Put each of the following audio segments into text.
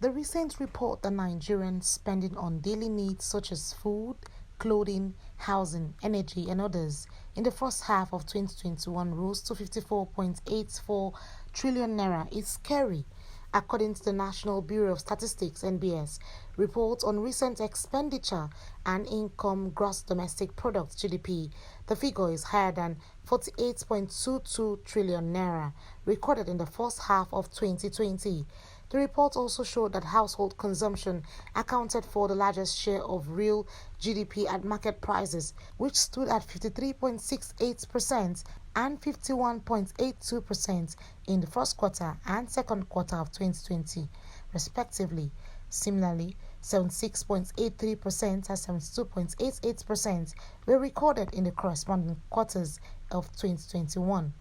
The recent report that Nigerians spending on daily needs such as food, clothing, housing, energy, and others in the first half of 2021 rose to 54.84 trillion naira is scary. According to the National Bureau of Statistics (NBS) report on recent expenditure and income gross domestic product (GDP), the figure is higher than 48.22 trillion naira recorded in the first half of 2020. The report also showed that household consumption accounted for the largest share of real GDP at market prices, which stood at 53.68% and 51.82% in the first quarter and second quarter of 2020, respectively. Similarly, 76.83% and 72.88% were recorded in the corresponding quarters of 2021.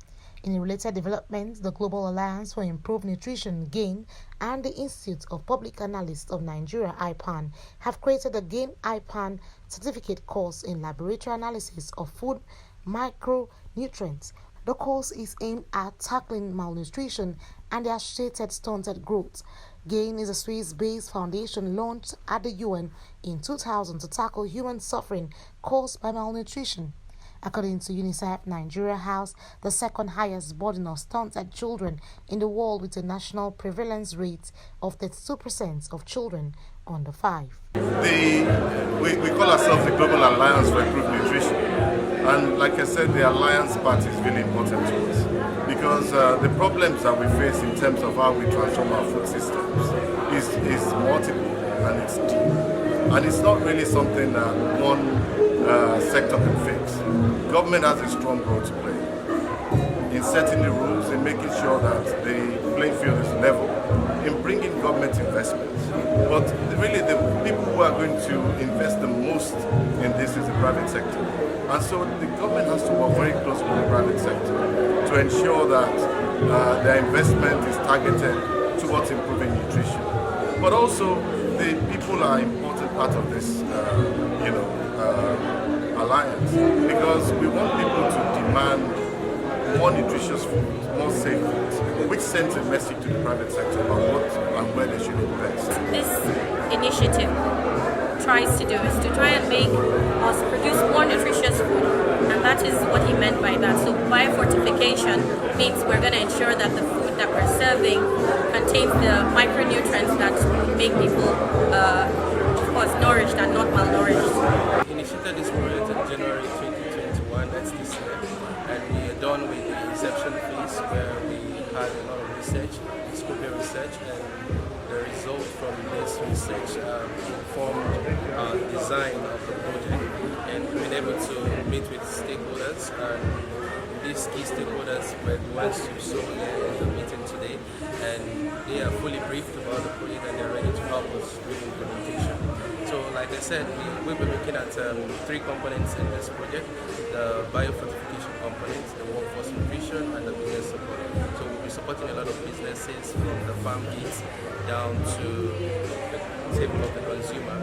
In a related development, the Global Alliance for Improved Nutrition (GAIN) and the Institute of Public Analysts of Nigeria (IPAN) have created the GAIN IPAN certificate course in laboratory analysis of food micronutrients. The course is aimed at tackling malnutrition and the associated stunted growth. GAIN is a Swiss-based foundation launched at the UN in 2000 to tackle human suffering caused by malnutrition. According to UNICEF, Nigeria has the second highest burden of stunted children in the world, with a national prevalence rate of 32% of children under 5. We call ourselves the Global Alliance for Improved Nutrition. And like I said, the alliance part is really important to us because the problems that we face in terms of how we transform our food systems is multiple and it's deep. And it's not really something that one sector can fix. Government has a strong role to play in setting the rules, in making sure that the playing field is level, in bringing government investments. But really the people who are going to invest the most in this is the private sector. And so the government has to work very closely with the private sector to ensure that their investment is targeted towards improving nutrition. But also the people are an important part of this alliance, because we want people to demand more nutritious food, more safe food, which sends a message to the private sector about what and where they should invest. This initiative tries to do is to try and make us produce more nutritious food, and that is what he meant by that. So biofortification means we're going to ensure that the food that we're serving contains the micronutrients that make people of course nourished and not malnourished. We initiated this project in January 2021, that's this year, and we are done with the inception phase where we had a lot of research, scoping research, and the result from this research informed our design of the project, and we've been able to meet with stakeholders, and these key stakeholders were the ones you saw in the meeting today, and they are fully briefed about the project and they're ready to help us with implementation. So like I said, we'll be looking at 3 components in this project: the biofortification component, the workforce nutrition, and the business support. So we'll be supporting a lot of businesses from the farm gates down to the table of the consumer.